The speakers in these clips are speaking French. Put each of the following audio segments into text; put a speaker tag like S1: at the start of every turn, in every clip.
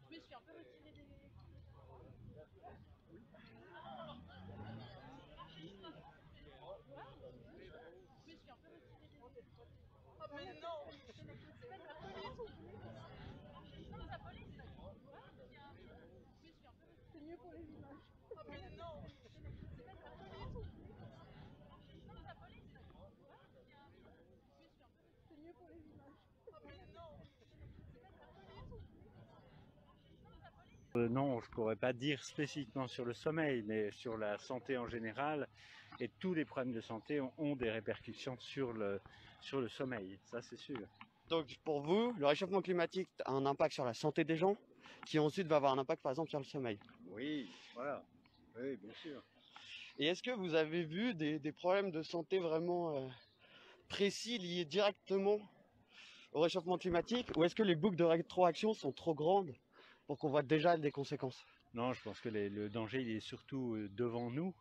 S1: Je me suis un peu retirée des... Je me suis un peu retirée des... Oh mais non! C'est pas de la police ou non, la police, là. Je me suis un peu retirée. C'est mieux pour les images. Oh mais non! C'est pas de la police ou non, la police, là. Je me suis un peu retirée. C'est mieux pour les images. Oh mais non! C'est pas de la police ou non, la police.
S2: Non, je ne pourrais pas dire spécifiquement sur le sommeil, mais sur la santé en général. Et tous les problèmes de santé ont des répercussions sur le sommeil, ça c'est sûr.
S3: Donc pour vous, le réchauffement climatique a un impact sur la santé des gens, qui ensuite va avoir un impact par exemple sur le sommeil.
S2: Oui, voilà. Oui, bien sûr.
S3: Et est-ce que vous avez vu des problèmes de santé vraiment précis liés directement au réchauffement climatique, ou est-ce que les boucles de rétroaction sont trop grandes pour qu'on voit déjà des conséquences?
S2: Non, je pense que le danger, il est surtout devant nous.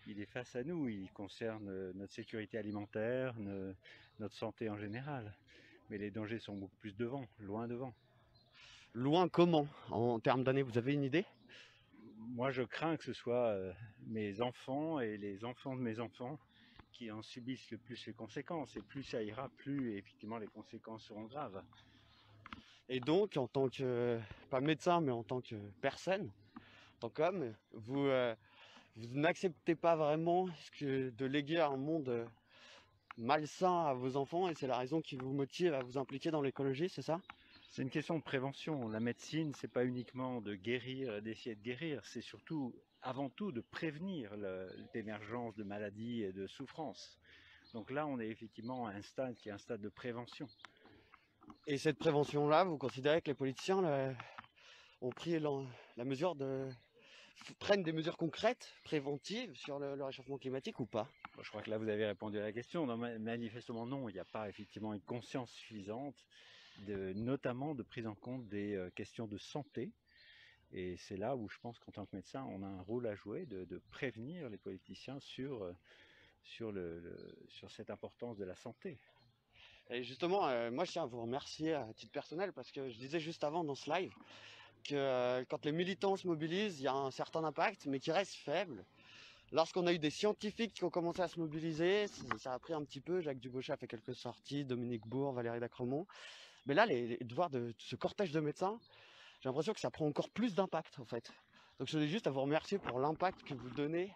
S2: Il est face à nous. Il concerne notre sécurité alimentaire, notre santé en général. Mais les dangers sont beaucoup plus devant, loin devant.
S3: Loin comment? En termes d'années, vous avez une idée?
S2: Moi, je crains que ce soit mes enfants et les enfants de mes enfants qui en subissent le plus les conséquences. Et plus ça ira, plus effectivement les conséquences seront graves.
S3: Et donc, en tant que, pas médecin, mais en tant que personne, en tant qu'homme, vous n'acceptez pas vraiment de léguer un monde malsain à vos enfants, et c'est la raison qui vous motive à vous impliquer dans l'écologie, c'est ça?
S2: C'est une question de prévention. La médecine, c'est pas uniquement de guérir, d'essayer de guérir, c'est surtout, avant tout, de prévenir l'émergence de maladies et de souffrances. Donc là, on est effectivement à un stade qui est un stade de prévention.
S3: Et cette prévention-là, vous considérez que les politiciens ont pris la mesure prennent des mesures concrètes, préventives sur le réchauffement climatique ou pas?
S2: Bon, je crois que là, vous avez répondu à la question. Non, manifestement, non. Il n'y a pas effectivement une conscience suffisante, notamment de prise en compte des questions de santé. Et c'est là où je pense qu'en tant que médecin, on a un rôle à jouer de prévenir les politiciens sur cette importance de la santé.
S3: Et justement, moi je tiens à vous remercier à titre personnel, parce que je disais juste avant dans ce live que quand les militants se mobilisent, il y a un certain impact, mais qui reste faible. Lorsqu'on a eu des scientifiques qui ont commencé à se mobiliser, ça a pris un petit peu. Jacques Dubochet a fait quelques sorties, Dominique Bourg, Valérie Dacremont. Mais là, de voir ce cortège de médecins, j'ai l'impression que ça prend encore plus d'impact en fait. Donc je voulais juste à vous remercier pour l'impact que vous donnez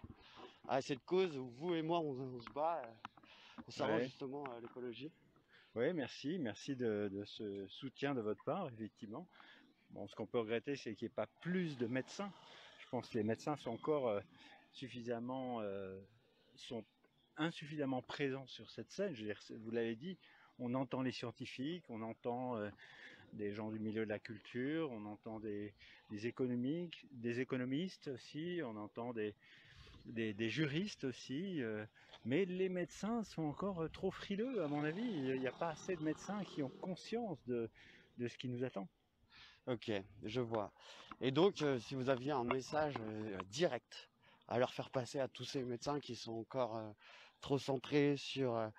S3: à cette cause où vous et moi on se bat concernant justement l'écologie.
S2: Oui, merci de ce soutien de votre part, effectivement. Bon, ce qu'on peut regretter, c'est qu'il n'y ait pas plus de médecins. Je pense que les médecins sont encore sont insuffisamment présents sur cette scène. Je veux dire, vous l'avez dit, on entend les scientifiques, on entend des gens du milieu de la culture, on entend des économistes aussi, on entend des juristes aussi, mais les médecins sont encore trop frileux, à mon avis. Il n'y a pas assez de médecins qui ont conscience de ce qui nous attend.
S3: Ok, je vois. Et donc, si vous aviez un message direct à leur faire passer à tous ces médecins qui sont encore trop centrés sur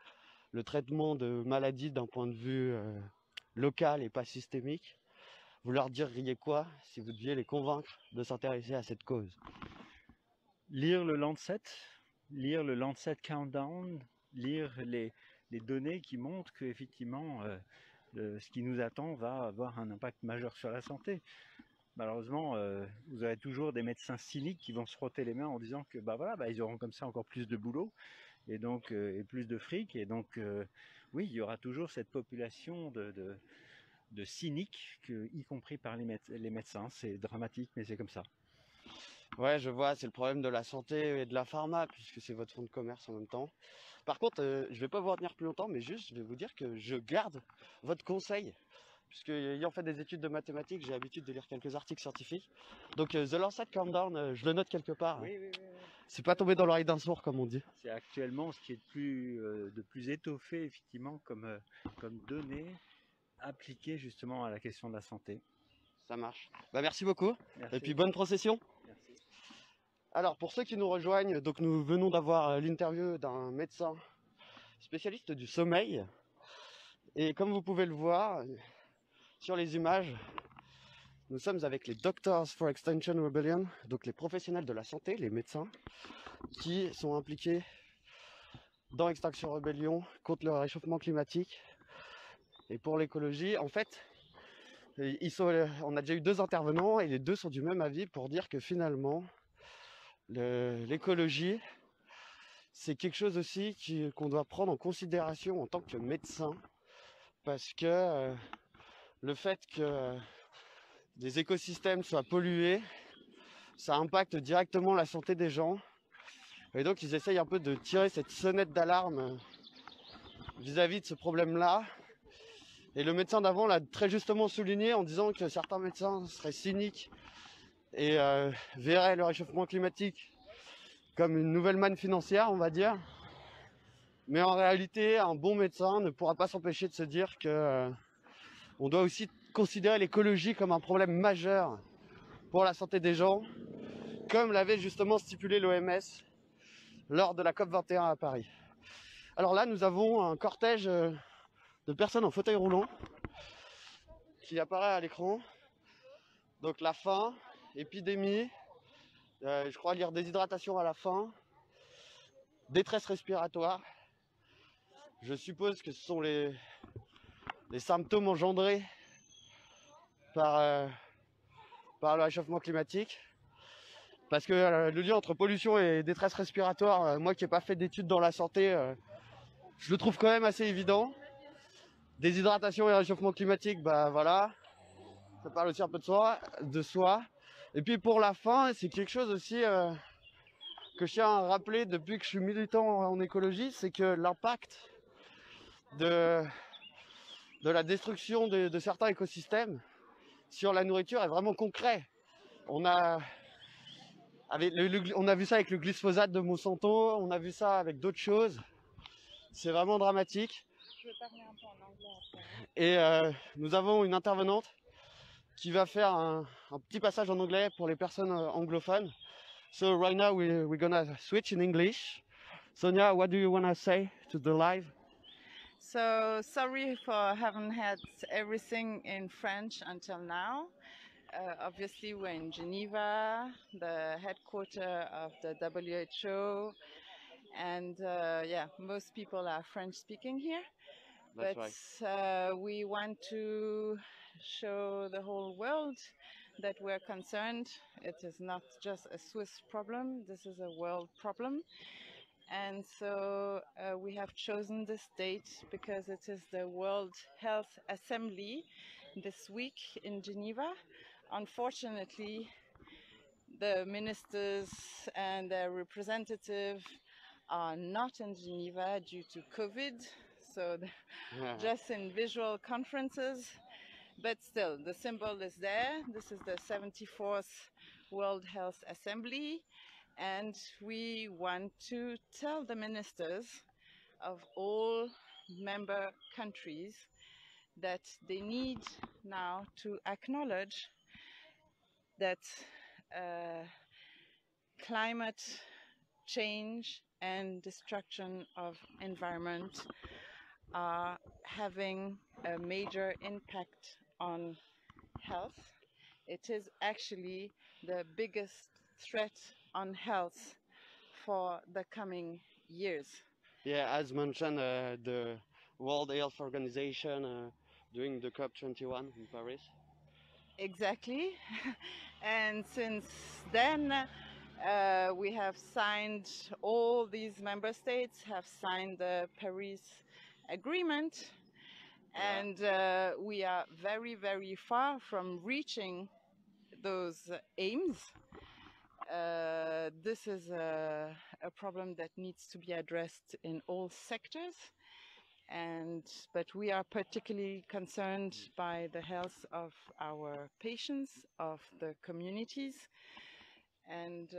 S3: le traitement de maladies d'un point de vue local et pas systémique, vous leur diriez quoi si vous deviez les convaincre de s'intéresser à cette cause?
S2: Lire le Lancet Countdown, lire les données qui montrent qu'effectivement, ce qui nous attend va avoir un impact majeur sur la santé. Malheureusement, vous aurez toujours des médecins cyniques qui vont se frotter les mains en disant que ils auront comme ça encore plus de boulot et donc et plus de fric. Et donc, oui, il y aura toujours cette population de cyniques, y compris par les médecins. C'est dramatique, mais c'est comme ça.
S3: Ouais, je vois, c'est le problème de la santé et de la pharma, puisque c'est votre fonds de commerce en même temps. Par contre, je vais pas vous retenir plus longtemps, mais juste, je vais vous dire que je garde votre conseil. Puisque ayant fait des études de mathématiques, j'ai l'habitude de lire quelques articles scientifiques. Donc The Lancet Countdown, je le note quelque part.
S2: Oui.
S3: C'est pas tombé dans l'oreille d'un sourd, comme on dit.
S2: C'est actuellement ce qui est de plus étoffé, effectivement, comme données appliquées justement à la question de la santé.
S3: Ça marche. Bah, merci beaucoup.
S2: Merci.
S3: Et puis bonne procession.
S2: Merci.
S3: Alors pour ceux qui nous rejoignent, donc nous venons d'avoir l'interview d'un médecin spécialiste du sommeil. Et comme vous pouvez le voir sur les images, nous sommes avec les Doctors for Extinction Rebellion, donc les professionnels de la santé, les médecins, qui sont impliqués dans Extinction Rebellion contre le réchauffement climatique et pour l'écologie. En fait, on a déjà eu 2 intervenants et les 2 sont du même avis pour dire que finalement, l'écologie, c'est quelque chose aussi qu'on doit prendre en considération en tant que médecin, parce que le fait que des écosystèmes soient pollués, ça impacte directement la santé des gens. Et donc ils essayent un peu de tirer cette sonnette d'alarme vis-à-vis de ce problème-là. Et le médecin d'avant l'a très justement souligné en disant que certains médecins seraient cyniques et verraient le réchauffement climatique comme une nouvelle manne financière, on va dire. Mais en réalité, un bon médecin ne pourra pas s'empêcher de se dire que on doit aussi considérer l'écologie comme un problème majeur pour la santé des gens, comme l'avait justement stipulé l'OMS lors de la COP21 à Paris. Alors là, nous avons un cortège de personnes en fauteuil roulant qui apparaît à l'écran. Donc la faim, épidémie, je crois lire déshydratation à la fin, détresse respiratoire. Je suppose que ce sont les symptômes engendrés par le réchauffement climatique. Parce que le lien entre pollution et détresse respiratoire, moi qui n'ai pas fait d'études dans la santé, je le trouve quand même assez évident. Déshydratation et réchauffement climatique, bah voilà, ça parle aussi un peu de soi. Et puis pour la faim, c'est quelque chose aussi que je tiens à rappeler depuis que je suis militant en écologie, c'est que l'impact de la destruction de certains écosystèmes sur la nourriture est vraiment concret. On a vu ça avec le glyphosate de Monsanto, on a vu ça avec d'autres choses. C'est vraiment dramatique.
S1: Je vais parler un peu en anglais après.
S3: Et nous avons une intervenante qui va faire un petit passage en anglais pour les personnes anglophones. So right now we're gonna switch in English. Sonia, what do you want to say to the live?
S4: So sorry for having had everything in French until now. Obviously we're in Geneva, the headquarters of the WHO, and yeah, most people are French speaking here.
S3: That's
S4: But
S3: right.
S4: we want to show the whole world that we're concerned. It is not just a Swiss problem, this is a world problem. And so we have chosen this date because it is the World Health Assembly this week in Geneva. Unfortunately, the ministers and their representatives are not in Geneva due to COVID, so just in visual conferences. But still, the symbol is there. This is the 74th World Health Assembly. And we want to tell the ministers of all member countries that they need now to acknowledge that climate change and destruction of environment are having a major impact on health. It is actually the biggest threat on health for the coming years.
S3: Yeah, as mentioned, the World Health Organization during the COP21 in Paris.
S4: Exactly. And since then, we have signed, all these member states have signed the Paris Agreement, and we are very, very far from reaching those aims. This is a problem that needs to be addressed in all sectors, but we are particularly concerned by the health of our patients, of the communities, and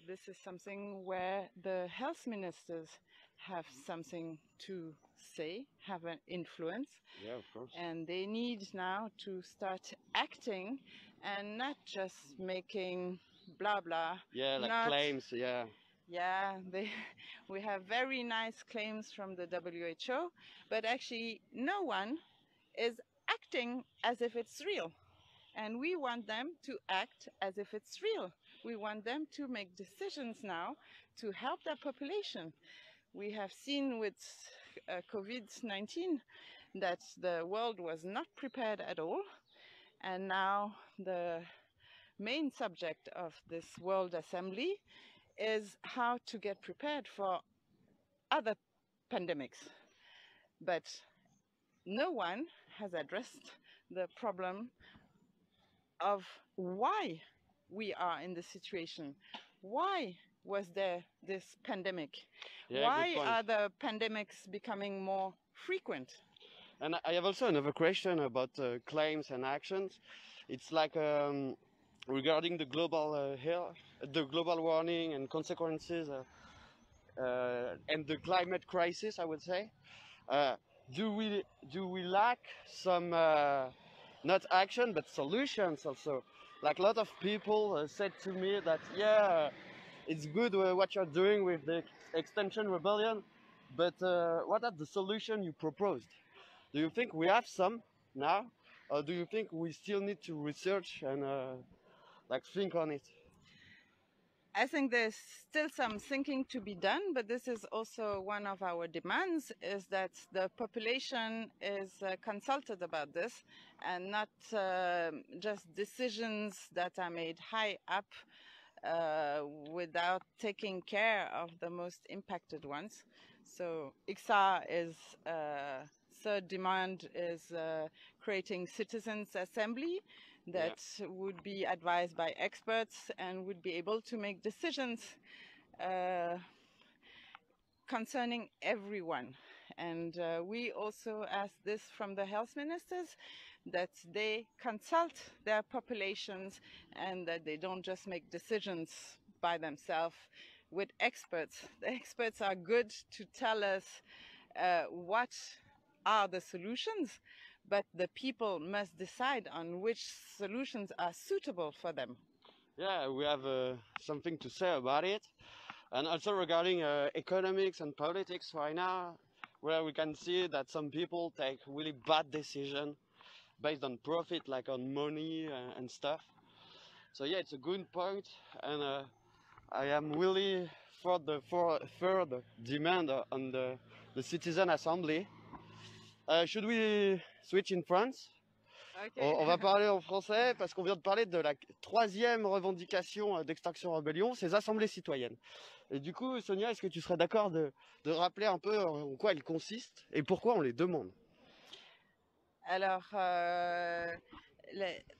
S4: this is something where the health ministers have something to say, have an influence.
S3: Yeah, of course.
S4: And they need now to start acting and not just making blah blah.
S3: Yeah, like claims, yeah.
S4: Yeah, we have very nice claims from the WHO, but actually no one is acting as if it's real. And we want them to act as if it's real. We want them to make decisions now to help their population. We have seen with COVID-19 that the world was not prepared at all. And now the main subject of this World Assembly is how to get prepared for other pandemics. But no one has addressed the problem of why we are in this situation. Why was there this pandemic?
S3: Yeah,
S4: Why
S3: good point.
S4: are the pandemics becoming more frequent?
S3: And I have also another question about claims and actions. It's like regarding the global health, the global warming and consequences, and the climate crisis, I would say. Do we lack some not action but solutions also? Like a lot of people said to me that yeah, it's good what you're doing with the Extinction Rebellion, but what are the solutions you proposed? Do you think we have some now, or do you think we still need to research and like think on it?
S4: I think there's still some thinking to be done, but this is also one of our demands, is that the population is consulted about this and not just decisions that are made high up without taking care of the most impacted ones. So ICSA is third demand is creating citizens assembly that would be advised by experts and would be able to make decisions concerning everyone. And we also ask this from the health ministers, that they consult their populations and that they don't just make decisions by themselves with experts. The experts are good to tell us what are the solutions, but the people must decide on which solutions are suitable for them.
S3: Yeah, we have something to say about it. And also regarding economics and politics right now, where we can see that some people take really bad decisions based on profit, like on money and stuff. So yeah, it's a good point, and I am really for the third demand on the citizen assembly. Should we switch in France?
S4: Okay.
S3: On va parler en français parce qu'on vient de parler de la troisième revendication d'Extinction Rebellion, ces assemblées citoyennes. Et du coup, Sonia, est-ce que tu serais d'accord de rappeler un peu en quoi elles consistent et pourquoi on les demande?
S4: Alors,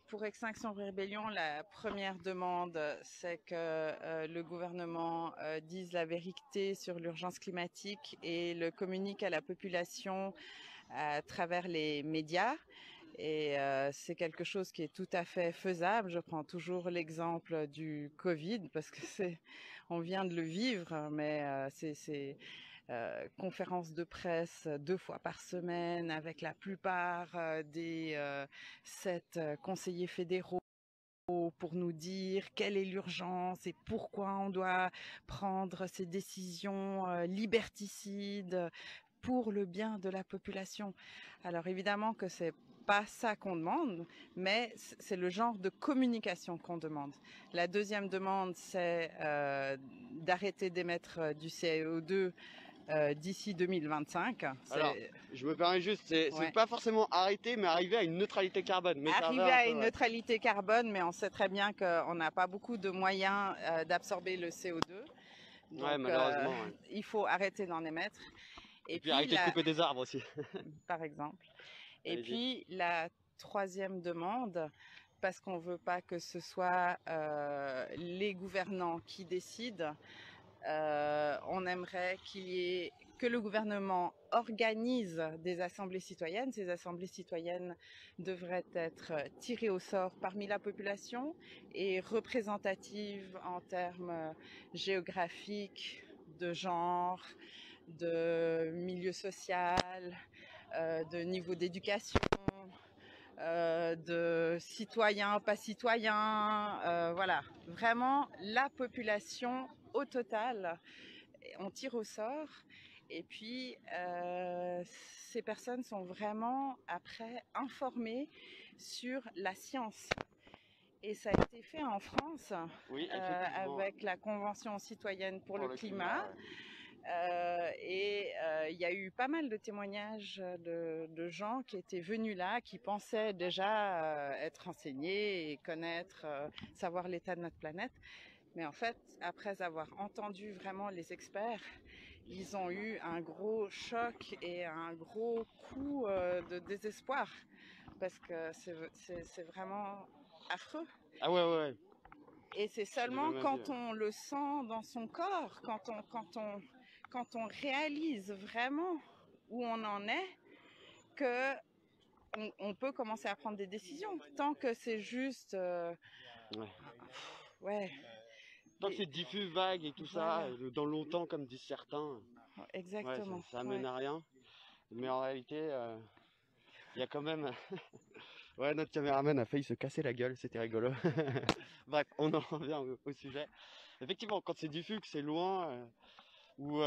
S4: pour Extinction Rebellion, la première demande, c'est que le gouvernement dise la vérité sur l'urgence climatique et le communique à la population à travers les médias. Et c'est quelque chose qui est tout à fait faisable. Je prends toujours l'exemple du Covid parce que on vient de le vivre, mais c'est conférences de presse 2 fois par semaine avec la plupart des 7 conseillers fédéraux pour nous dire quelle est l'urgence et pourquoi on doit prendre ces décisions liberticides pour le bien de la population. Alors évidemment que c'est pas ça qu'on demande, mais c'est le genre de communication qu'on demande. La deuxième demande, c'est d'arrêter d'émettre du CO2 d'ici 2025.
S3: Alors, je me permets juste, c'est pas forcément arrêter, mais arriver à une neutralité carbone. Mais
S4: arriver à une neutralité carbone, mais on sait très bien qu'on n'a pas beaucoup de moyens d'absorber le CO2. Donc,
S3: ouais, malheureusement.
S4: Il faut arrêter d'en émettre.
S3: Et puis arrêter de couper des arbres aussi.
S4: Par exemple. Et puis la troisième demande, parce qu'on ne veut pas que ce soit les gouvernants qui décident, on aimerait que le gouvernement organise des assemblées citoyennes. Ces assemblées citoyennes devraient être tirées au sort parmi la population et représentatives en termes géographiques, de genre, de milieu social, de niveau d'éducation, de citoyens, pas citoyens, voilà, vraiment la population au total, on tire au sort. Et puis, ces personnes sont vraiment après informées sur la science. Et ça a été fait en France
S3: Oui, effectivement.
S4: avec la Convention citoyenne pour le climat.
S3: ouais.
S4: Il y a eu pas mal de témoignages de gens qui étaient venus là, qui pensaient déjà être renseignés et connaître, savoir l'état de notre planète. Mais en fait, après avoir entendu vraiment les experts, ils ont eu un gros choc et un gros coup de désespoir. Parce que c'est vraiment affreux.
S3: Ah ouais.
S4: Et c'est seulement quand on le sent dans son corps, quand on réalise vraiment où on en est, que on peut commencer à prendre des décisions. Tant que c'est juste... ouais.
S3: Tant que c'est diffus, vague et tout ça, dans longtemps comme disent certains,
S4: exactement.
S3: Ouais, ça mène à rien. Mais en réalité, il y a quand même... ouais, notre caméraman a failli se casser la gueule, c'était rigolo. Bref, on en revient au sujet. Effectivement, quand c'est diffus, que c'est loin, ou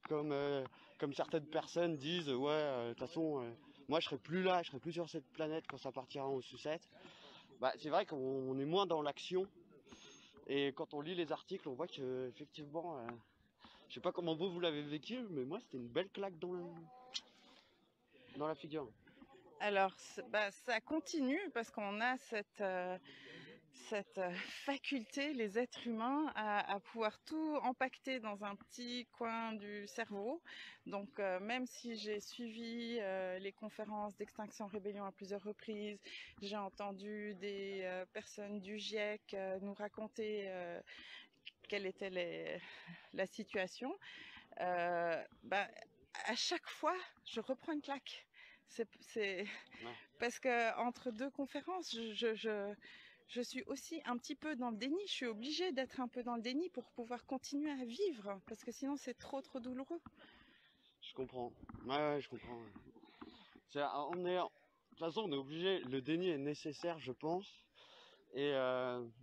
S3: comme certaines personnes disent, ouais, de toute façon, moi je serai plus là, je serai plus sur cette planète quand ça partira en sucette. Bah, c'est vrai qu'on est moins dans l'action. Et quand on lit les articles, on voit que effectivement, je sais pas comment vous l'avez vécu, mais moi c'était une belle claque dans la figure.
S4: Alors, ça continue parce qu'on a cette faculté, les êtres humains, à pouvoir tout empaqueter dans un petit coin du cerveau. Donc, même si j'ai suivi les conférences d'Extinction Rébellion à plusieurs reprises, j'ai entendu des personnes du GIEC nous raconter quelle était la situation, à chaque fois, je reprends une claque. Parce que entre deux conférences, je suis aussi un petit peu dans le déni. Je suis obligée d'être un peu dans le déni pour pouvoir continuer à vivre, parce que sinon c'est trop douloureux.
S3: Je comprends. Ouais, je comprends. De toute façon, on est obligé. Le déni est nécessaire, je pense. Et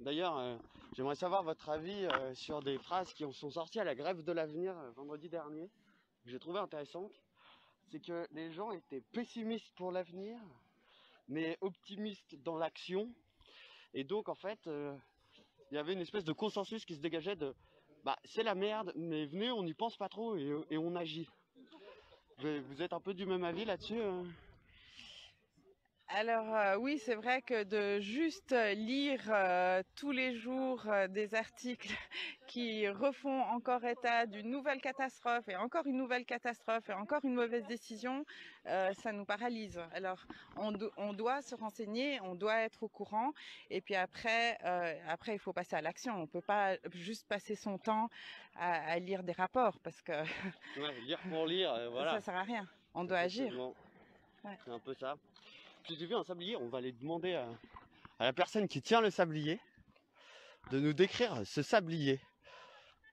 S3: d'ailleurs, j'aimerais savoir votre avis sur des phrases qui sont sorties à la grève de l'avenir vendredi dernier, que j'ai trouvé intéressantes. C'est que les gens étaient pessimistes pour l'avenir, mais optimistes dans l'action. Et donc, en fait, il y avait une espèce de consensus qui se dégageait de c'est la merde, mais venez, on n'y pense pas trop et on agit. Vous êtes un peu du même avis là-dessus
S4: Alors oui, c'est vrai que de juste lire tous les jours des articles qui refont encore état d'une nouvelle catastrophe et encore une nouvelle catastrophe et encore une mauvaise décision, ça nous paralyse. Alors on doit se renseigner, on doit être au courant et puis après il faut passer à l'action. On peut pas juste passer son temps à lire des rapports parce que
S3: lire pour lire, voilà.
S4: Ça sert à rien. On doit agir.
S3: Ouais. C'est un peu ça. Puis j'ai vu un sablier, on va aller demander à la personne qui tient le sablier de nous décrire ce sablier.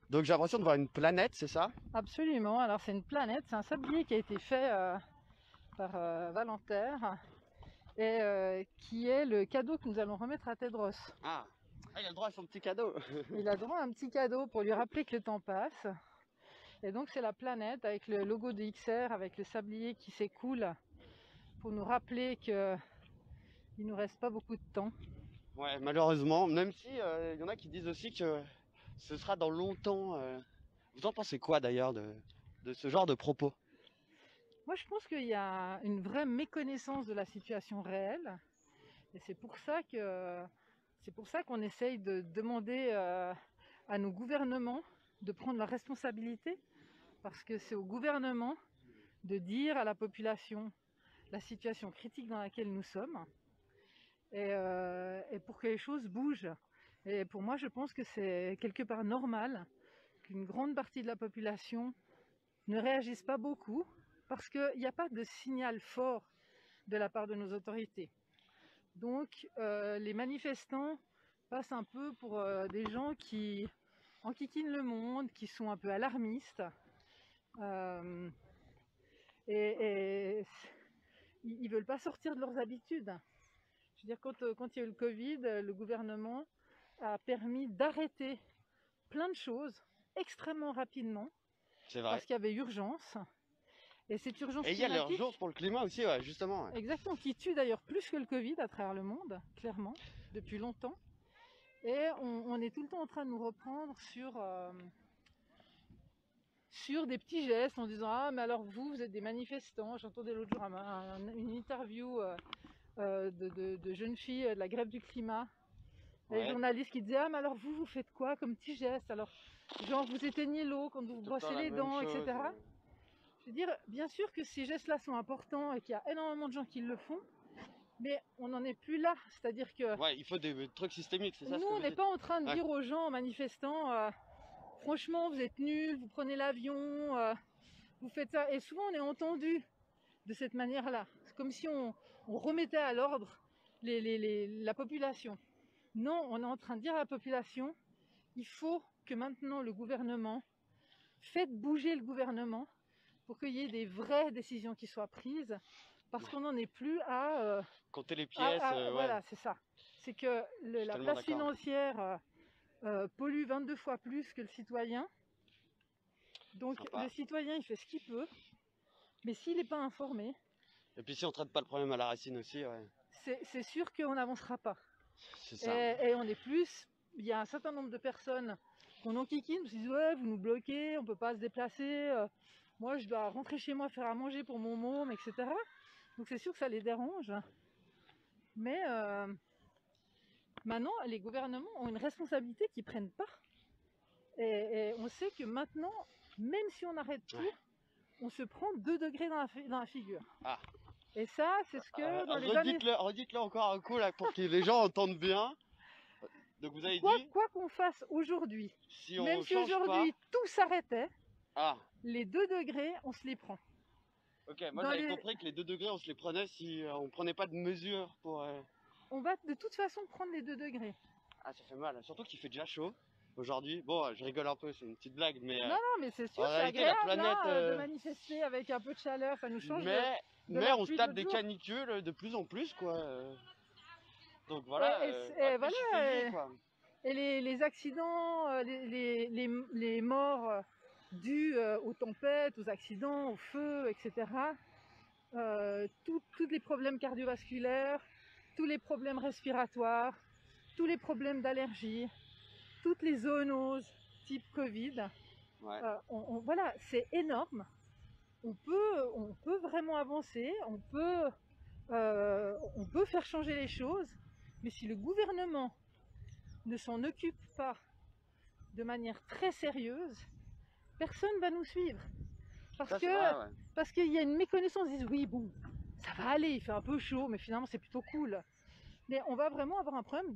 S3: Donc j'ai l'impression de voir une planète, c'est ça?
S5: Absolument, alors c'est une planète, c'est un sablier qui a été fait par Valenterre et qui est le cadeau que nous allons remettre à Tedros.
S3: Ah, il a le droit à son petit cadeau.
S5: Il a droit à un petit cadeau pour lui rappeler que le temps passe. Et donc c'est la planète avec le logo de XR, avec le sablier qui s'écoule pour nous rappeler qu'il ne nous reste pas beaucoup de temps.
S3: Ouais, malheureusement, même si y en a qui disent aussi que ce sera dans longtemps. Vous en pensez quoi d'ailleurs de ce genre de propos?
S5: Moi je pense qu'il y a une vraie méconnaissance de la situation réelle. Et c'est pour ça qu'on essaye de demander à nos gouvernements de prendre la responsabilité, parce que c'est au gouvernement de dire à la population la situation critique dans laquelle nous sommes et pour que les choses bougent. Et pour moi, je pense que c'est quelque part normal qu'une grande partie de la population ne réagisse pas beaucoup, parce qu'il n'y a pas de signal fort de la part de nos autorités. Donc les manifestants passent un peu pour des gens qui enquiquinent le monde, qui sont un peu alarmistes. Et ils ne veulent pas sortir de leurs habitudes. Je veux dire, quand il y a eu le Covid, le gouvernement a permis d'arrêter plein de choses extrêmement rapidement
S3: C'est vrai.
S5: parce qu'il y avait urgence. Et cette urgence
S3: Et il y a
S5: climatique,
S3: l'urgence pour le climat aussi, ouais, justement. Ouais.
S5: exactement, qui tue d'ailleurs plus que le Covid à travers le monde, clairement, depuis longtemps. Et on est tout le temps en train de nous reprendre sur des petits gestes en disant ah mais alors vous êtes des manifestants. J'entendais l'autre jour une interview de jeunes filles de la grève du climat. Et les
S3: Ouais.
S5: journalistes qui disaient ah mais alors vous faites quoi comme petit geste, alors genre vous éteignez l'eau quand vous
S3: Tout le
S5: brossez
S3: temps la
S5: les
S3: même
S5: dents,
S3: chose,
S5: etc. Je veux dire, bien sûr que ces gestes-là sont importants et qu'il y a énormément de gens qui le font, mais on n'en est plus là. C'est-à-dire que
S3: Ouais, il faut des trucs systémiques, c'est ça ce
S5: nous,
S3: que
S5: on
S3: vous
S5: n'est
S3: dites.
S5: pas en train de
S3: Ouais.
S5: dire aux gens, aux manifestants, franchement, vous êtes nuls, vous prenez l'avion, vous faites ça. Et souvent, on est entendu de cette manière-là. C'est comme si on remettait à l'ordre la population. Non, on est en train de dire à la population, il faut que maintenant le gouvernement, faites bouger le gouvernement pour qu'il y ait des vraies décisions qui soient prises, parce qu'on n'en est plus à...
S3: Compter les pièces, ouais.
S5: Voilà, c'est ça. C'est que la
S3: tellement
S5: place
S3: d'accord.
S5: financière pollue 22 fois plus que le citoyen. Donc
S3: Sympa.
S5: le citoyen, il fait ce qu'il peut, mais s'il n'est pas informé,
S3: Et puis si on traite pas le problème à la racine aussi, ouais.
S5: c'est sûr qu'on n'avancera pas.
S3: C'est ça.
S5: Et on est plus... Il y a un certain nombre de personnes qu'on enquiquine, qui se disent ouais, vous nous bloquez, on peut pas se déplacer, moi je dois rentrer chez moi faire à manger pour mon môme, etc. Donc c'est sûr que ça les dérange. Mais maintenant, les gouvernements ont une responsabilité qu'ils ne prennent pas. Et on sait que maintenant, même si on arrête tout, on se prend 2 degrés dans la figure.
S3: Ah.
S5: Et ça, c'est ce que dans les années...
S3: Redites-le encore un coup là pour que les gens entendent bien. Donc vous avez dit,
S5: Quoi qu'on fasse aujourd'hui,
S3: si on
S5: même si
S3: change
S5: aujourd'hui tout s'arrêtait,
S3: pas... Ah,
S5: les 2 degrés, on se les prend.
S3: ok, moi
S5: Dans
S3: j'avais
S5: les-
S3: compris que les 2 degrés on se les prenait si on prenait pas de mesures pour...
S5: On va de toute façon prendre les 2 degrés.
S3: Ah ça fait mal, surtout qu'il fait déjà chaud aujourd'hui. Bon, je rigole un peu, c'est une petite blague, mais...
S5: Non, mais c'est sûr,
S3: en
S5: c'est
S3: réalité, la
S5: agréable
S3: planète,
S5: hein, de manifester avec un peu de chaleur, ça nous change. de
S3: mais
S5: la
S3: on se
S5: pluie de
S3: tape
S5: l'autre
S3: des
S5: jour.
S3: canicules de plus en plus quoi. Donc voilà,
S5: Et voilà,
S3: payé, quoi.
S5: Et les accidents, les morts dus aux tempêtes, aux accidents, au feu, etc. Tous les problèmes cardiovasculaires, tous les problèmes respiratoires, tous les problèmes d'allergie, toutes les zoonoses type Covid.
S3: Ouais.
S5: Voilà, c'est énorme. On peut vraiment avancer, on peut faire changer les choses, mais si le gouvernement ne s'en occupe pas de manière très sérieuse, personne ne va nous suivre.
S3: Ça, c'est vrai, ouais.
S5: Parce qu'il y a une méconnaissance, ils disent oui bon, ça va aller, il fait un peu chaud, mais finalement c'est plutôt cool. Mais on va vraiment avoir un problème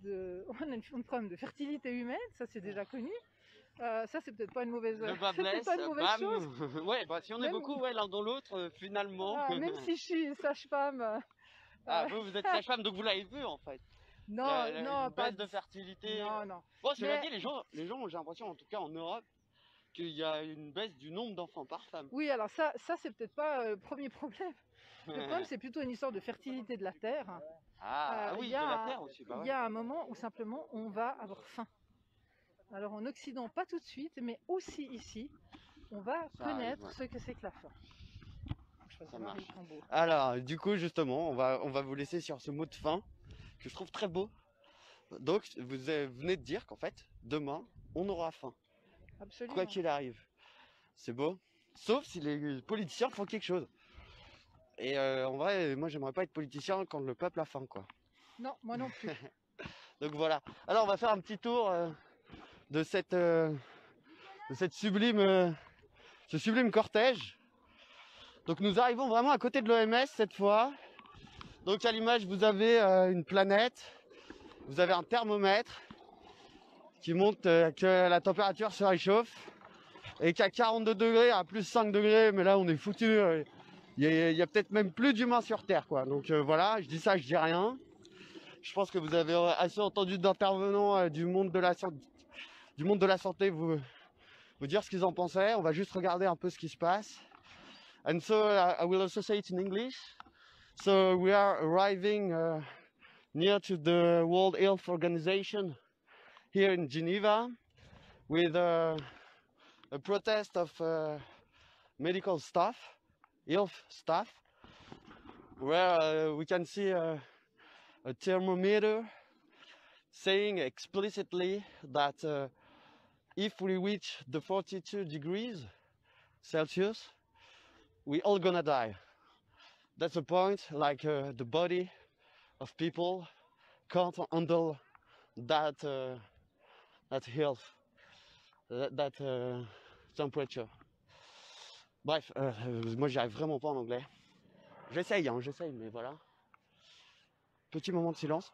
S5: on a un problème de fertilité humaine, ça c'est déjà connu. Ça c'est peut-être pas une mauvaise,
S3: Le bas
S5: c'est peut-être
S3: blesse,
S5: pas une mauvaise chose.
S3: bam. Ouais, bah si on est
S5: Même-
S3: beaucoup, ouais, l'un dans l'autre, finalement.
S5: Ah, même si je suis sage-femme.
S3: Ah, vous êtes sage-femme, donc vous l'avez vu en fait.
S5: Non, non,
S3: une
S5: pas
S3: baisse de fertilité.
S5: Non.
S3: Bon, cela
S5: Mais-
S3: dit, les gens, j'ai l'impression, en tout cas en Europe, qu'il y a une baisse du nombre d'enfants par femme.
S5: Oui, alors ça c'est peut-être pas le premier problème. Le problème, c'est plutôt une histoire de fertilité de la terre.
S3: Ah oui,
S5: il
S3: de
S5: y a
S3: la
S5: un-
S3: terre aussi. Bah
S5: Il
S3: ouais.
S5: y a un moment où simplement on va avoir faim. Alors en Occident, pas tout de suite, mais aussi ici, on va
S3: Ça
S5: connaître
S3: arrive, ouais.
S5: ce que c'est que la faim. Je
S3: Ça
S5: vais
S3: marche.
S5: le tambour.
S3: Alors, du coup, justement, on va vous laisser sur ce mot de fin que je trouve très beau. Donc, vous venez de dire qu'en fait, demain, on aura faim,
S5: Absolument.
S3: quoi qu'il arrive. C'est beau. Sauf si les politiciens font quelque chose. Et en vrai, moi, j'aimerais pas être politicien quand le peuple a faim, quoi.
S5: Non, moi non plus.
S3: Donc voilà. Alors, on va faire un petit tour de cette sublime, ce sublime cortège. Donc, nous arrivons vraiment à côté de l'OMS cette fois. Donc, à l'image, vous avez une planète. Vous avez un thermomètre qui montre que la température se réchauffe et qu'à 42 degrés, à plus 5 degrés, mais là on est foutu. Il y a peut-être même plus d'humains sur Terre, quoi. Donc voilà, je dis ça, je dis rien. Je pense que vous avez assez entendu d'intervenants du monde de la santé vous dire ce qu'ils en pensaient. On va juste regarder un peu ce qui se passe. And so I will also say it in English. So we are arriving near to the World Health Organization here in Geneva. with a protest of medical staff, health staff, where we can see a thermometer saying explicitly that if we reach the 42 degrees Celsius, we all gonna die. That's the point, like the body of people can't handle that health, that temperature. Bref, moi j'y arrive vraiment pas en anglais. J'essaye, mais voilà. Petit moment de silence.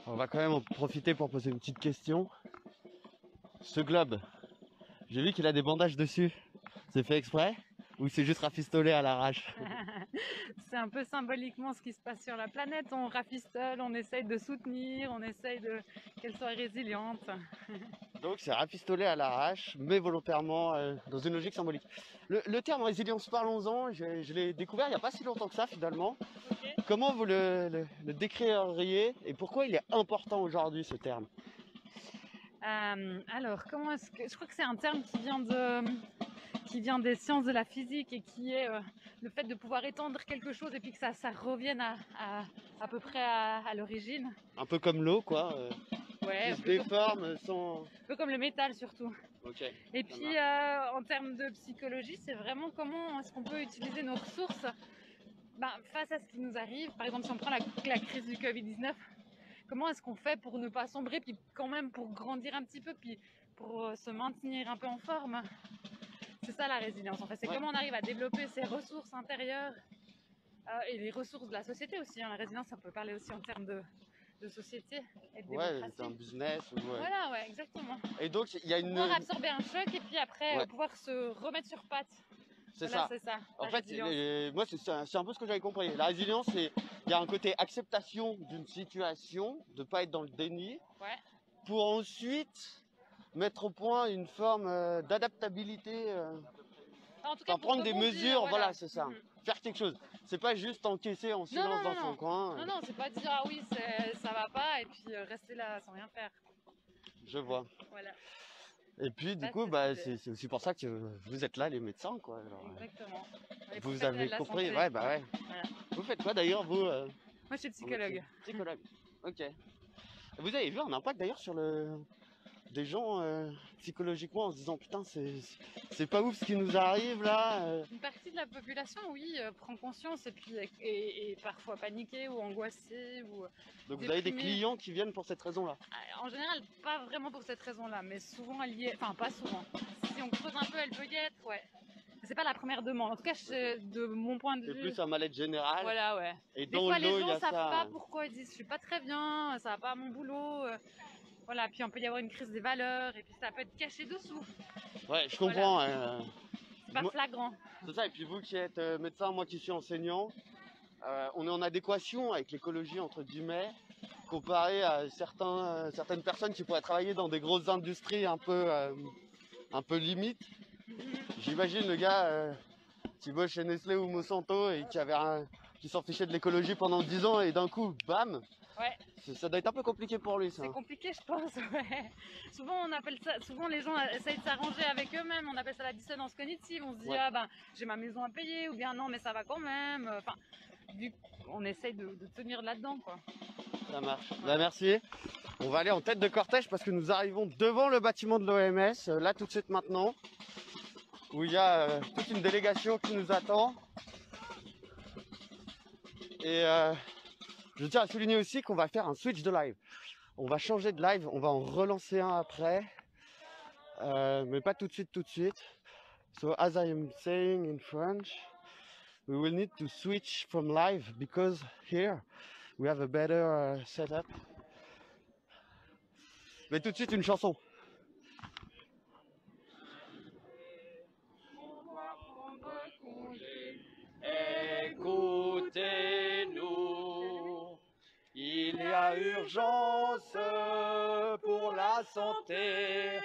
S3: On va quand même en profiter pour poser une petite question. Ce globe, j'ai vu qu'il a des bandages dessus. C'est fait exprès ou c'est juste rafistolé à l'arrache?
S5: C'est un peu symboliquement ce qui se passe sur la planète. On rafistole, on essaye de soutenir, on essaye qu'elle soit résiliente.
S3: Donc c'est rafistolé à l'arrache, mais volontairement dans une logique symbolique. Le terme résilience, parlons-en, je l'ai découvert il n'y a pas si longtemps que ça finalement.
S5: Okay.
S3: Comment vous le décririez et pourquoi il est important aujourd'hui ce terme?
S5: Alors, comment est-ce que... Je crois que c'est un terme qui vient des sciences de la physique et qui est le fait de pouvoir étendre quelque chose et puis que ça revienne à peu près à l'origine.
S3: Un peu comme l'eau quoi,
S5: ouais,
S3: qui se déforme sans...
S5: Un peu comme le métal surtout.
S3: Okay,
S5: et puis en termes de psychologie, c'est vraiment comment est-ce qu'on peut utiliser nos ressources face à ce qui nous arrive. Par exemple, si on prend la crise du Covid-19, comment est-ce qu'on fait pour ne pas sombrer, puis quand même pour grandir un petit peu, puis pour se maintenir un peu en forme? C'est ça la résilience en fait, c'est comment on arrive à développer ses ressources intérieures et les ressources de la société aussi. La résilience, ça peut parler aussi en termes de société et de démocratie.
S3: C'est un business.
S5: Voilà, ouais, exactement.
S3: Et donc, il y a une...
S5: Pouvoir absorber un choc et puis après pouvoir se remettre sur pattes.
S3: C'est
S5: voilà,
S3: ça. En
S5: fait,
S3: moi, c'est un peu ce que j'avais compris. La résilience, il y a un côté acceptation d'une situation, de ne pas être dans le déni, pour ensuite mettre au point une forme d'adaptabilité,
S5: en tout cas,
S3: prendre des mesures, voilà, c'est ça. Faire quelque chose. C'est pas juste encaisser en silence dans son coin.
S5: Non, c'est pas dire ah oui, ça va pas et puis rester là sans rien faire.
S3: Je vois.
S5: Voilà.
S3: Et puis du coup, c'est aussi pour ça que vous êtes là, les médecins, quoi. Alors,
S5: exactement.
S3: Vous avez compris,
S5: santé.
S3: Voilà. Vous faites quoi d'ailleurs, vous
S5: Moi, je suis psychologue.
S3: Psychologue. Ok. Vous avez vu un impact d'ailleurs sur des gens psychologiquement en se disant putain c'est pas ouf ce qui nous arrive là.
S6: Une partie de la population, oui, prend conscience et puis est parfois paniquée ou angoissée ou
S3: Donc vous avez des
S6: déprimée.
S3: clients qui viennent pour cette raison-là.
S6: En général, pas vraiment pour cette raison-là, mais souvent elle y est, enfin pas souvent. Si on creuse un peu, elle peut y être, ouais. C'est pas la première demande. En tout cas, de mon point de
S3: C'est
S6: vue.
S3: plus un mal-être général.
S6: Voilà, ouais.
S3: Et
S6: Des
S3: dans
S6: fois,
S3: le lot,
S6: les
S3: il y
S6: gens
S3: a
S6: savent
S3: ça.
S6: pas pourquoi ils disent je suis pas très bien, ça va pas à mon boulot. Voilà, puis on peut y avoir une crise des valeurs et puis ça peut être caché dessous.
S3: Ouais, je comprends.
S6: C'est pas
S3: Moi-
S6: flagrant.
S3: C'est ça. Et puis vous qui êtes médecin, moi qui suis enseignant, on est en adéquation avec l'écologie entre guillemets, comparé à certaines personnes qui pourraient travailler dans des grosses industries un peu limites. J'imagine le gars qui bosse chez Nestlé ou Monsanto et qui s'en fichait de l'écologie pendant 10 ans et d'un coup, bam.
S6: Ouais.
S3: Ça doit être un peu compliqué pour lui, ça.
S6: C'est compliqué, je pense. Ouais. Souvent, on appelle ça. Souvent, les gens essayent de s'arranger avec eux-mêmes. On appelle ça la dissonance cognitive. On se dit
S3: Ouais.
S6: ah ben j'ai ma maison à payer ou bien non mais ça va quand même. Enfin, on essaye de tenir là-dedans quoi.
S3: Ça marche. Bah, merci. On va aller en tête de cortège parce que nous arrivons devant le bâtiment de l'OMS, là tout de suite maintenant, où il y a toute une délégation qui nous attend. Et je tiens à souligner aussi qu'on va faire un switch de live. On va changer de live, on va en relancer un après, mais pas tout de suite. So as I am saying in French, we will need to switch from live because here we have a better setup. Mais tout de suite une chanson. Écoutez-nous, il y a urgence pour la santé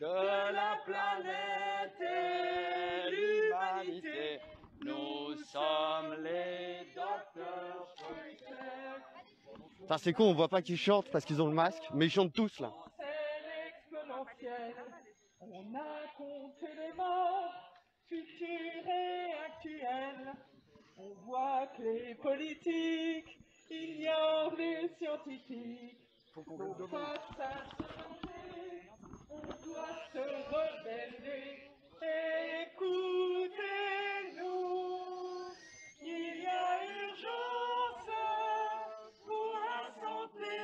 S3: de la planète et l'humanité. Nous sommes les docteurs. Enfin, c'est con, on voit pas qu'ils chantent parce qu'ils ont le masque, mais ils chantent tous là.
S7: C'est exponentiel. On a compté les morts, futurs et actuels. On voit que les politiques ignorent les scientifiques. Donc face à ce danger, on doit se rebeller. Écoutez-nous, il y a urgence pour la santé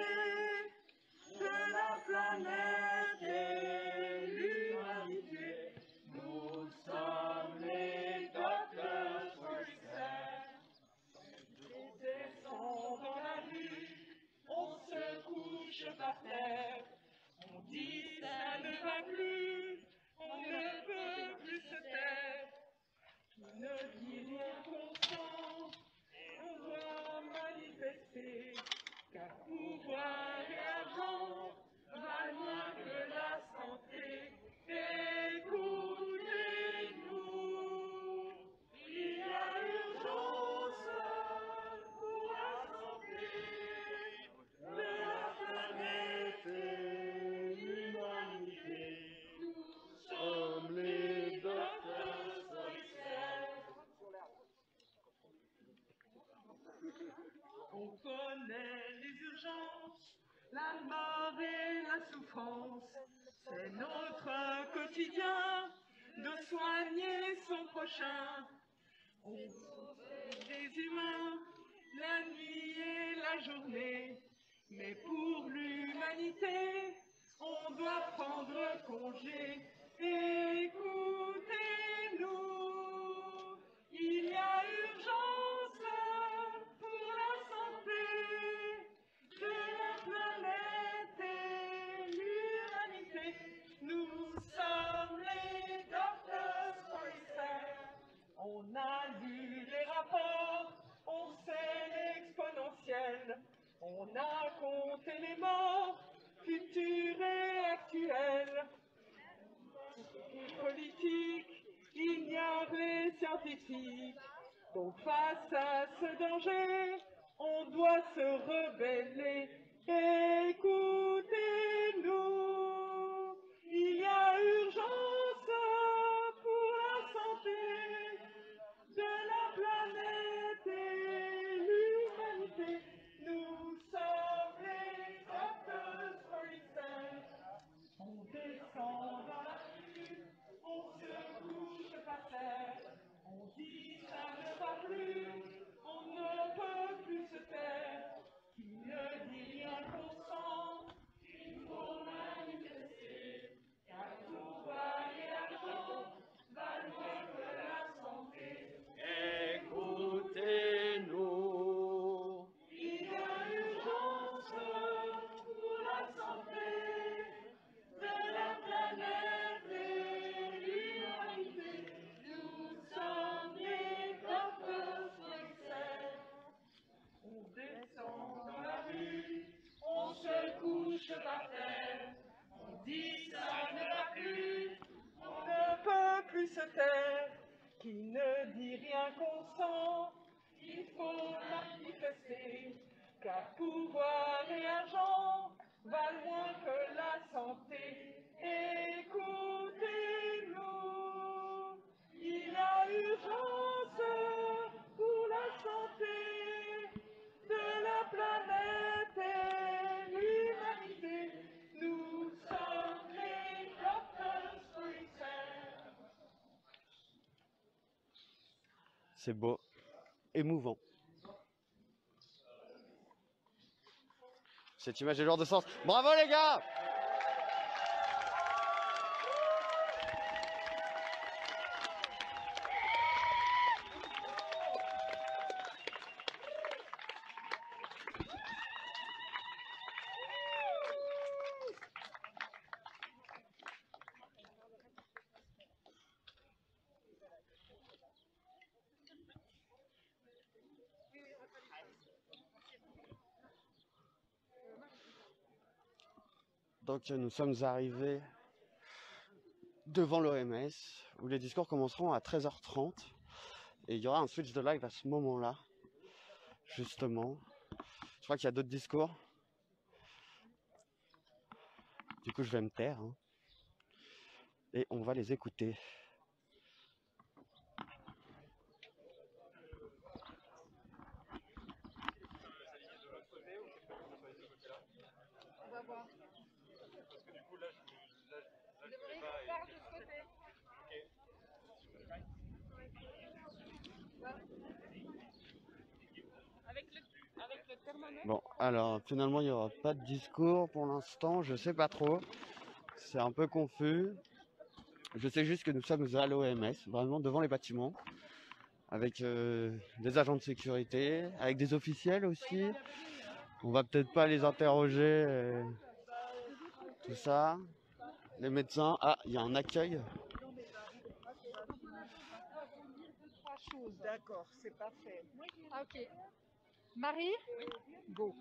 S7: de la planète et l'humanité. Nous sommes les docteurs Switzer. On descend dans la rue, on se couche par terre. On dit ça ne va plus, on ne peut plus se taire. Qui ne dit rien consent, et on doit manifester. Car pouvoir et argent valent moins que la santé. Écoutez-nous, il y a urgence pour la santé de la planète et l'humanité. Nous sommes les docteurs Switzer. On connaît les urgences, la mort et la souffrance. C'est notre quotidien de soigner son prochain. On sauve des humains la nuit et la journée. Mais pour l'humanité, on doit prendre congé. Écoutez-nous, il y a urgence pour la santé de la planète et l'humanité. Nous sommes les docteurs Switzer. On a lu les rapports, on sait l'exponentiel. On a compté les morts, futurs et actuels. Les politiques ignorent les scientifiques. Donc face à ce danger, on doit se rebeller. Écoutez-nous, il y a urgence pour la santé de la planète et l'humanité. Nous sommes les docteurs Switzer. On faire. On dit ça ne va plus, on ne peut plus se taire. Qui ne dit rien consent, il faut manifester. Car pouvoir et argent valent moins que la santé.
S3: Écoutez-nous.
S7: Il y a urgence pour la santé de la planète et l'humanité. Nous sommes des peuples fructifères. On descend dans la rue, on se couche par terre. On dit ça ne va plus, on ne peut plus se taire. Qui ne dit rien consent, il faut manifester. Car pouvoir et argent valent moins que la santé. Écoutez-nous, il y a urgence pour la santé de la planète et l'humanité. Nous sommes les Doctors Fructifères.
S3: C'est beau, émouvant. Cette image est lourde de sens. Bravo les gars! Donc nous sommes arrivés devant l'OMS où les discours commenceront à 13h30 et il y aura un switch de live à ce moment-là, justement. Je crois qu'il y a d'autres discours. Du coup je vais me taire hein, et on va les écouter.
S5: On va voir. Vous devriez qu'on parte de ce côté.
S1: Avec le thermomètre.
S3: Bon, alors finalement il n'y aura pas de discours pour l'instant, je sais pas trop. C'est un peu confus. Je sais juste que nous sommes à l'OMS, vraiment devant les bâtiments, avec des agents de sécurité, avec des officiels aussi. On va peut-être pas les interroger, tout ça. Les médecins. Ah, il y a un accueil.
S7: Trois choses, d'accord, c'est pas fait.
S5: Ah, ok. Marie? Go.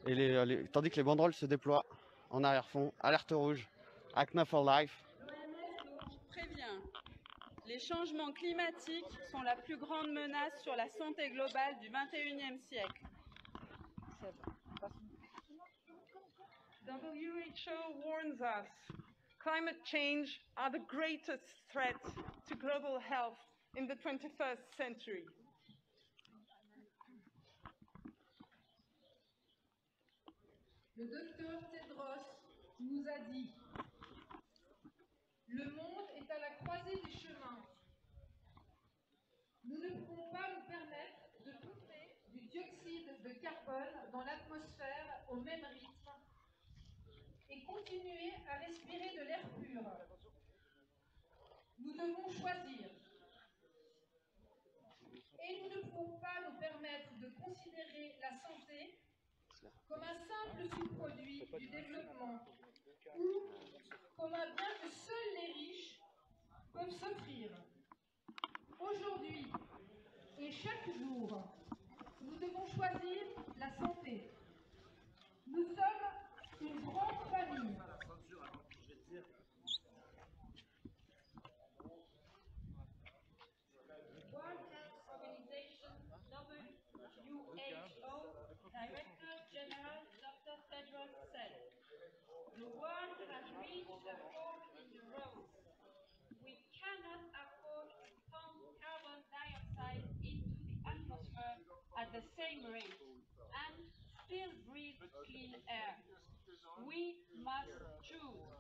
S3: Et tandis que les banderoles se déploient en arrière-fond, alerte rouge, Acna for Life.
S8: Prévient. Les changements climatiques sont la plus grande menace sur la santé globale du XXIe siècle.
S7: WHO warns us climate change are the greatest threat to global health in the 21st century.
S5: Le docteur Tedros nous a dit: le monde est à la croisée des chemins. Nous ne pouvons pas nous permettre de bouffer du dioxyde de carbone dans l'atmosphère au même rythme et continuer à respirer de l'air pur. Nous devons choisir. Et nous ne pouvons pas nous permettre de considérer la santé comme un simple sous-produit du développement ou comme un bien que seuls les riches peuvent s'offrir. Aujourd'hui et chaque jour, nous devons choisir la santé. Nous sommes une grande famille.
S1: World Health Organization, WHO, Director General Dr. Tedros said, the world has reached a fork in the road. We cannot afford to pump carbon dioxide into the atmosphere
S9: suffering and still breathe clean air. We must choose.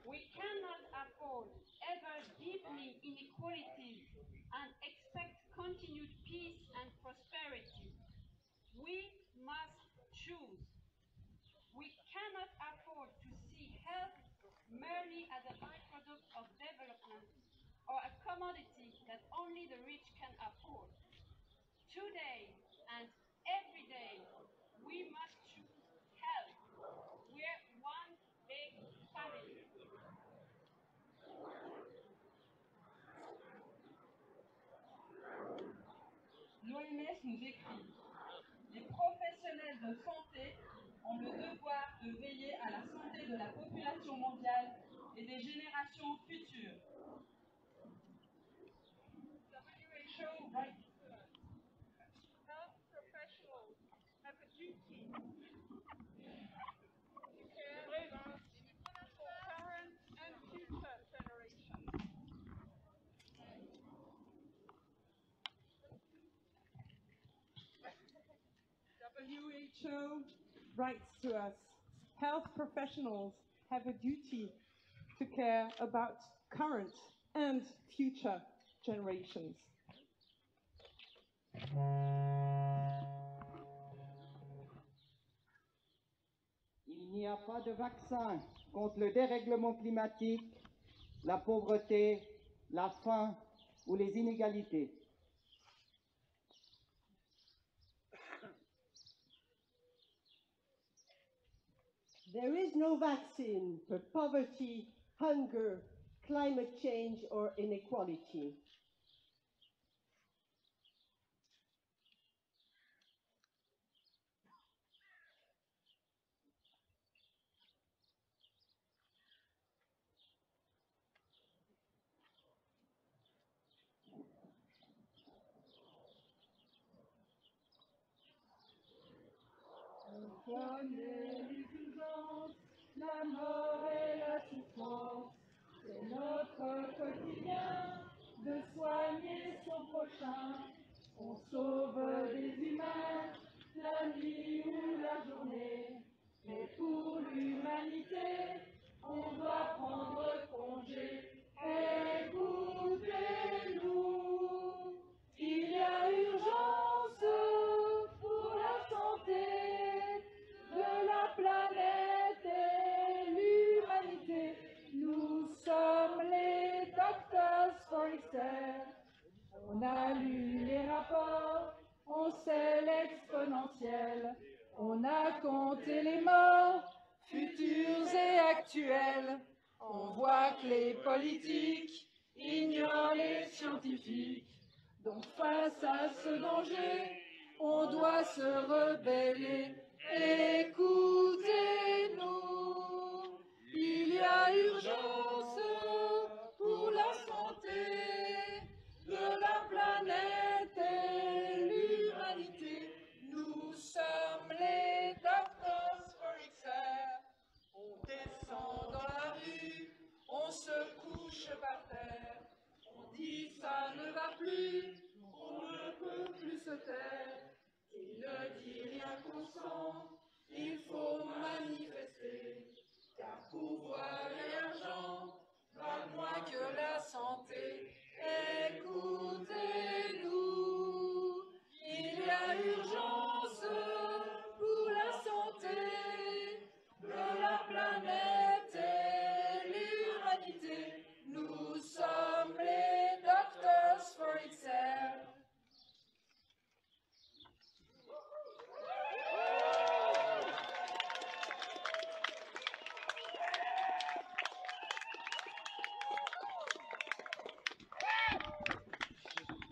S9: We cannot afford ever deepening inequalities and expect continued peace and prosperity. We must choose. We cannot afford to see health merely as a byproduct of development or a commodity that only the rich can afford. Today and every day, we must choose health. We're one big family.
S8: L'OMS nous écrit: les professionnels de santé ont le devoir de veiller à la santé de la population mondiale et des générations futures.
S1: WHO writes to us, health professionals have a duty to care about for current and future generations.
S10: WHO writes to us, health professionals have a duty to care about current and future generations.
S11: Il n'y a pas de vaccin contre le dérèglement climatique, la pauvreté, la faim ou les inégalités.
S12: There is no vaccine for poverty, hunger, climate change, or inequality.
S7: La mort et la souffrance, c'est notre quotidien de soigner son prochain. On sauve des humains, la nuit ou la journée, mais pour l'humanité, on doit prendre congé. Écoutez-nous, il y a urgence pour la santé de la planète et l'humanité. Nous sommes les Doctors for Excel. On a lu les rapports, on sait l'exponentiel. On a compté les morts, futurs et actuels. On voit que les politiques ignorent les scientifiques. Donc face à ce danger, on doit se rebeller. Écoutez-nous, il y a urgence pour la santé de la planète et l'humanité. Nous sommes les Doctors for Excel. On descend dans la rue, on se couche par terre. On dit ça ne va plus, on ne peut plus se taire. Il ne dit rien qu'on sent, il faut manifester, car pouvoir et argent valent moins que la santé. Écoutez-nous, il y a urgence pour la santé de la planète et l'humanité. Nous sommes les Doctors for Excel.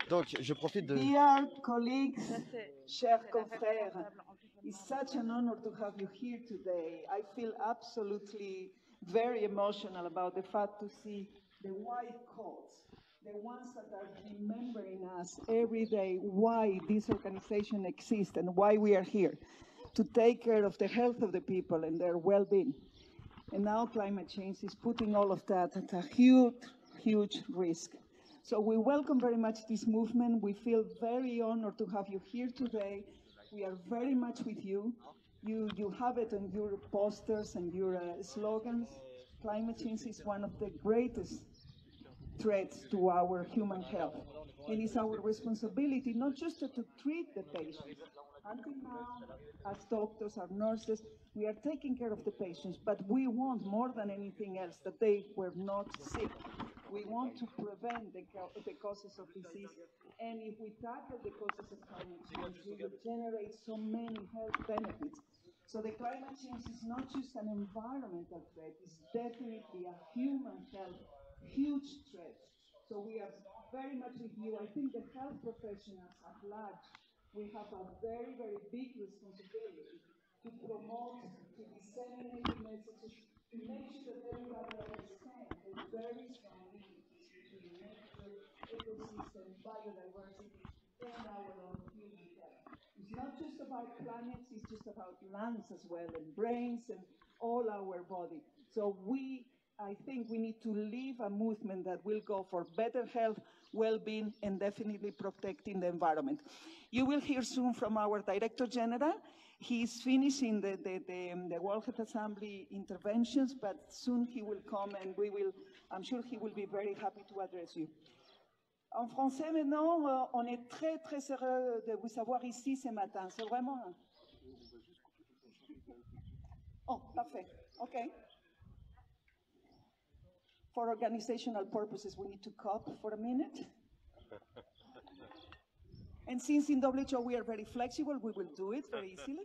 S3: Donc, je profite de...
S13: Dear colleagues, chers confrères, it's such an honor to have you here today. I feel absolutely very emotional about the fact to see the white coats, the ones that are remembering us every day why this organization exists and why we are here, to take care of the health of the people and their well-being. And now climate change is putting all of that at a huge, huge risk. So we welcome very much this movement. We feel very honored to have you here today. We are very much with you. You have it on your posters and your slogans. Climate change is one of the greatest threats to our human health. And it's our responsibility not just to treat the patients. Until now, as doctors, as nurses, we are taking care of the patients, but we want more than anything else that they were not sick. We want to prevent the causes of disease. And if we tackle the causes of climate change, we will generate so many health benefits. So the climate change is not just an environmental threat, it's definitely a human health huge threat. So we are very much with you. I think the health professionals at large, we have a very, very big responsibility to promote, to disseminate the messages, to make sure that everybody understands the very strong linkages between nature, ecosystem, biodiversity, and our own human health. It's not just about planets, it's just about lungs as well, and brains, and all our body. So I think we need to leave a movement that will go for better health, well-being, and definitely protecting the environment. You will hear soon from our Director General. He's finishing the World Health Assembly interventions, but soon he will come and I'm sure he will be very happy to address you. En français maintenant, on est très très heureux de vous savoir ici ce matin. C'est vraiment... Oh, parfait. Okay. For organizational purposes, we need to cop for a minute. And since in WHO we are very flexible, we will do it very easily.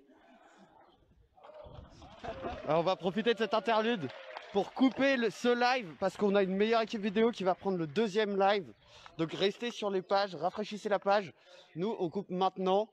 S3: Alors on va profiter de cette interlude pour couper ce live parce qu'on a une meilleure équipe vidéo qui va prendre le deuxième live. Donc restez sur les pages, rafraîchissez la page. Nous, on coupe maintenant.